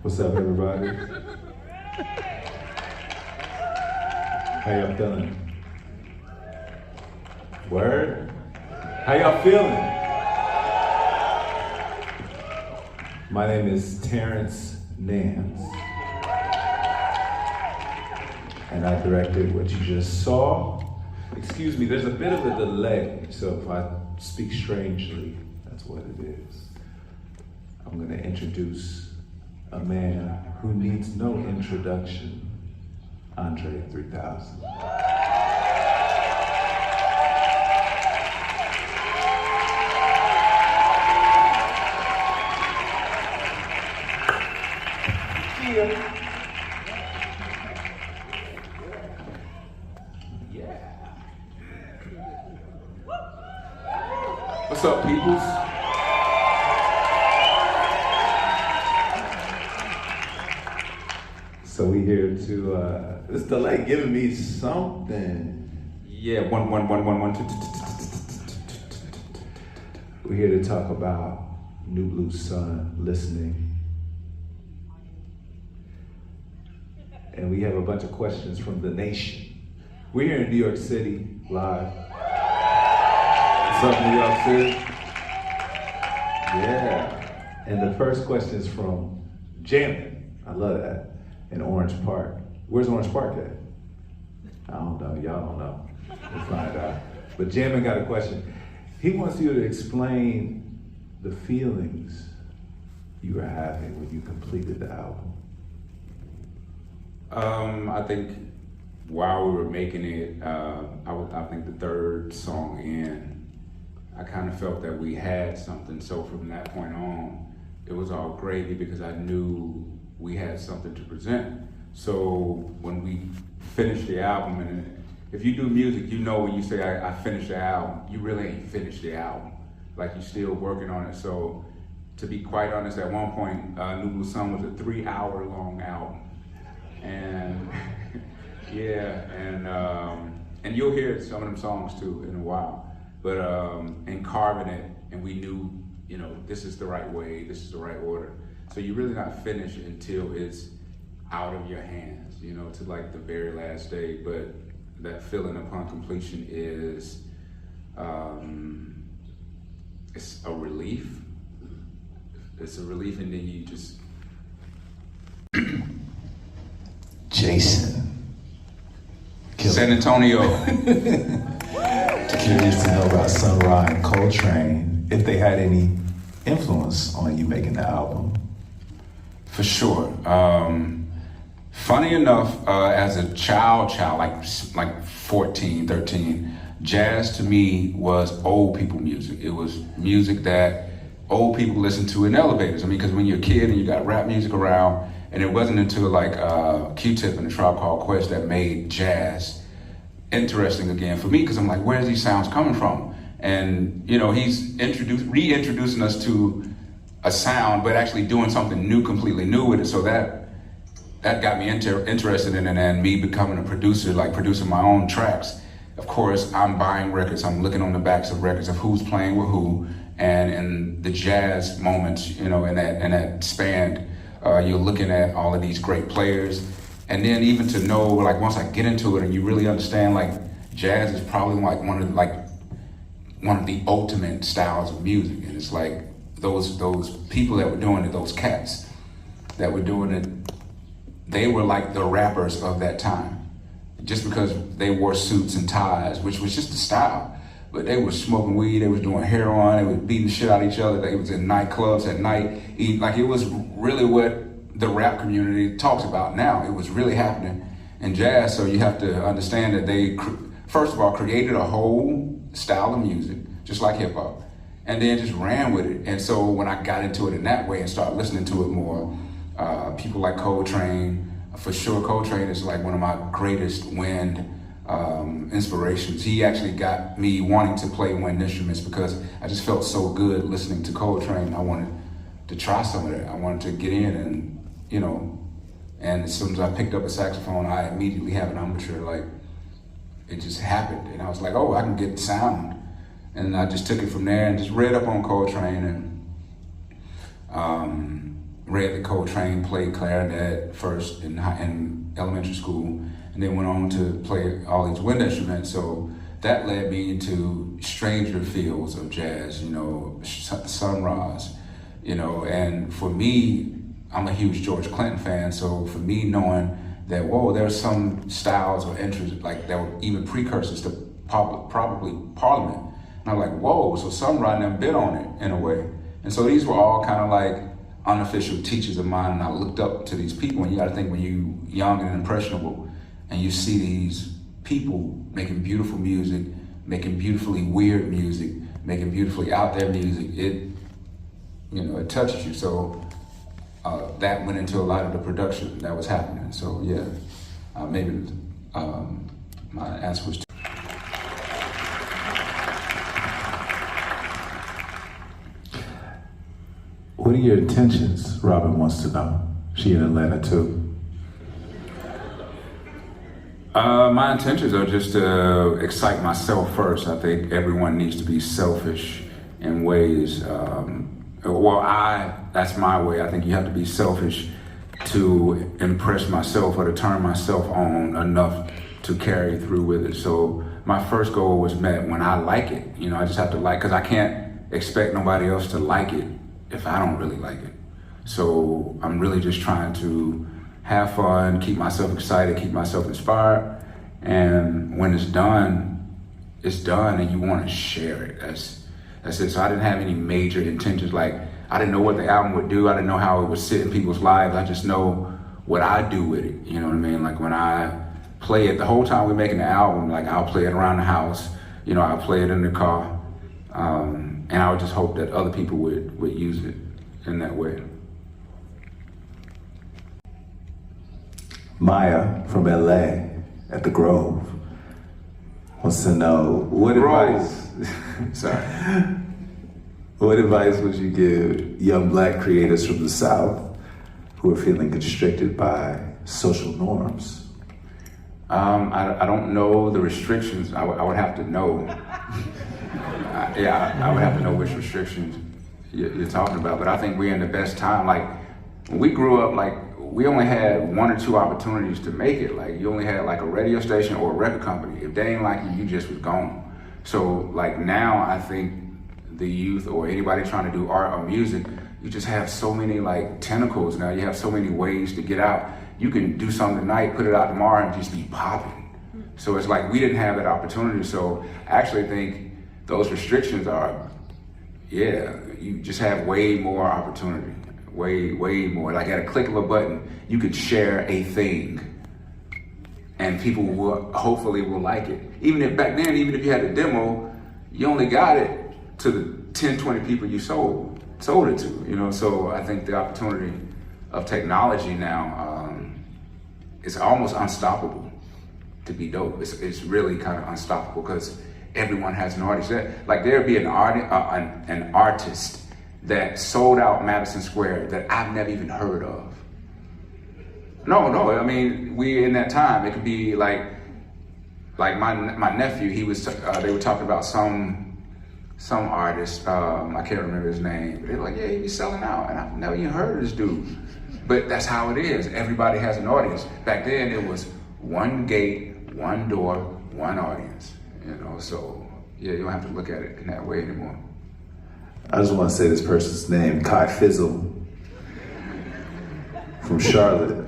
What's up, everybody? How y'all feeling? Word? How y'all feeling? My name is Terrence Nance, and I directed what you just saw. Excuse me, there's a bit of a delay, so if I speak strangely, that's what it is. I'm gonna introduce a man who needs no introduction, Andre 3000. Yeah. What's up, peoples? So we here to this delay giving me something. Yeah, one, two. We're here to talk about New Blue Sun listening. And we have a bunch of questions from the nation. We're here in New York City, live. What's up, New York City? Yeah. And the first question is from Jammin. I love that. In Orange Park. Where's Orange Park at? I don't know, y'all don't know. We'll find out. But Jammin got a question. He wants you to explain the feelings you were having when you completed the album. I think while we were making it, I think the third song in, I kind of felt that we had something. So from that point on, it was all gravy because I knew we had something to present. So when we finished the album, and if you do music, you know when you say I finished the album, you really ain't finished the album. Like you're still working on it. So to be quite honest, at one point, New Blue Sun was a 3-hour long album. And yeah, and you'll hear some of them songs too in a while. But in carving it, and we knew, you know, this is the right way, this is the right order. So you're really not finished until it's out of your hands, you know, to like the very last day. But that feeling upon completion is, it's a relief. It's a relief, and then you just. Jason. San Antonio. Curious to know about Sun Ra and Coltrane, if they had any influence on you making the album. For sure. Funny enough, as a child, like 14, 13, jazz to me was old people music. It was music that old people listen to in elevators. I mean, because when you're a kid and you got rap music around, and it wasn't until like Q-Tip and the Tribe Called Quest that made jazz interesting again for me, because I'm like, where's these sounds coming from? And you know, he's reintroducing us to a sound, but actually doing something new, completely new with it. So that got me interested in it, and me becoming a producer, like producing my own tracks. Of course, I'm buying records. I'm looking on the backs of records of who's playing with who, and the jazz moments, you know, in that span. You're looking at all of these great players, and then even to know, like, once I get into it and you really understand, like, jazz is probably like one of the ultimate styles of music, and it's like those people that were doing it, those cats that were doing it, they were like the rappers of that time, just because they wore suits and ties, which was just the style. But they were smoking weed, they was doing heroin, they was beating the shit out of each other, they was in nightclubs at night, like it was really what the rap community talks about now. It was really happening in jazz, so you have to understand that they, first of all, created a whole style of music, just like hip hop, and then just ran with it. And so when I got into it in that way and started listening to it more, people like Coltrane, for sure Coltrane is like one of my greatest wind inspirations. He actually got me wanting to play wind instruments because I just felt so good listening to Coltrane. I wanted to try some of that. I wanted to get in and, you know, and as soon as I picked up a saxophone, I immediately have an embouchure. Like, it just happened. And I was like, oh, I can get sound. And I just took it from there and just read up on Coltrane and, read the Coltrane, played clarinet first in elementary school, and then went on to play all these wind instruments. So that led me into stranger fields of jazz, you know, Sun Ra's, you know, and for me, I'm a huge George Clinton fan, so for me knowing that, whoa, there's some styles or interests like that were even precursors to probably Parliament. And I'm like, whoa, so Sun Ra never bit on it in a way. And so these were all kind of like unofficial teachers of mine, and I looked up to these people. And you gotta think, when you're young and impressionable and you see these people making beautiful music, making beautifully weird music, making beautifully out there music, it touches you. So that went into a lot of the production that was happening. So yeah, maybe my answer was. What are your intentions? Robin wants to know. She in Atlanta too. My intentions are just to excite myself first. I think everyone needs to be selfish in ways. That's my way. I think you have to be selfish to impress myself or to turn myself on enough to carry through with it. So my first goal was met when I like it. You know, I just have to like, because I can't expect nobody else to like it if I don't really like it. So I'm really just trying to have fun, keep myself excited, keep myself inspired. And when it's done, and you want to share it. That's it. So I didn't have any major intentions. Like, I didn't know what the album would do. I didn't know how it would sit in people's lives. I just know what I do with it. You know what I mean? Like, when I play it, the whole time we're making the album, like, I'll play it around the house. You know, I'll play it in the car. And I would just hope that other people would use it in that way. Maya from LA at the Grove wants to know what advice. Sorry. What advice would you give young Black creators from the South who are feeling constricted by social norms? I don't know the restrictions. I would have to know. I would have to know which restrictions you're talking about. But I think we're in the best time. Like, when we grew up, like, we only had 1 or 2 opportunities to make it. Like, you only had like a radio station or a record company. If they ain't like you, you just was gone. So like now, I think the youth or anybody trying to do art or music, you just have so many like tentacles now. You have so many ways to get out. You can do something tonight, put it out tomorrow, and just be popping. So it's like we didn't have that opportunity. So I actually think those restrictions are, you just have way more opportunity. Way more. Like, at a click of a button, you could share a thing and people will hopefully like it. Even if back then, even if you had a demo, you only got it to the 10, 20 people you sold it to, you know? So I think the opportunity of technology now, is almost unstoppable to be dope. It's really kind of unstoppable because everyone has an artist. Like, there'd be an artist that sold out Madison Square that I've never even heard of. No, I mean, we in that time, it could be like my nephew, they were talking about some artist, I can't remember his name, but they were like, yeah, he be selling out, and I've never even heard of this dude. But that's how it is. Everybody has an audience. Back then, it was one gate, one door, one audience, you know? So yeah, you don't have to look at it in that way anymore. I just want to say this person's name, Kai Fizzle from Charlotte.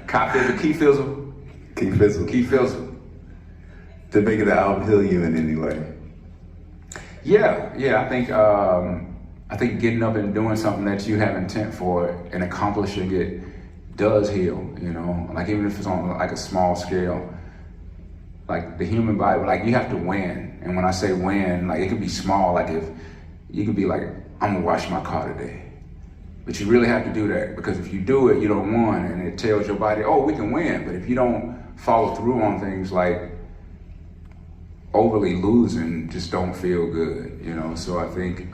Kai Fizzle, Key Fizzle? Key Fizzle. Key Fizzle. Did making the album heal you in any way? Yeah, I think getting up and doing something that you have intent for and accomplishing it does heal, you know? Like, even if it's on like a small scale, like the human body, like, you have to win. And when I say win, like, it could be small, like if you could be like, I'm gonna wash my car today. But you really have to do that, because if you do it, you don't win, and it tells your body, oh, we can win. But if you don't follow through on things, like overly losing just don't feel good, you know? So I think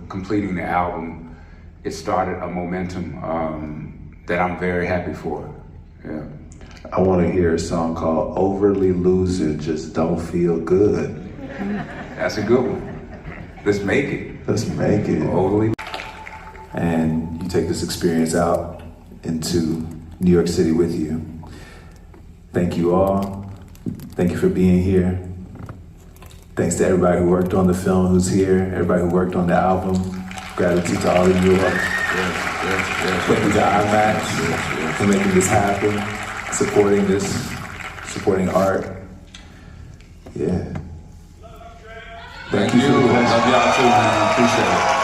completing the album, it started a momentum that I'm very happy for, yeah. I want to hear a song called Overly Losing Just Don't Feel Good. That's a good one. Let's make it. Let's make it. Overly. And you take this experience out into New York City with you. Thank you all. Thank you for being here. Thanks to everybody who worked on the film who's here, everybody who worked on the album. Gratitude to all of you all. Thank you to IMAX for making this happen, supporting art. Yeah. Thank you. Love y'all too, man. Appreciate it.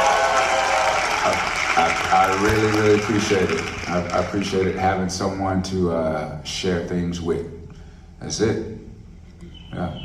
I really, really appreciate it. I appreciate it having someone to share things with. That's it. Yeah.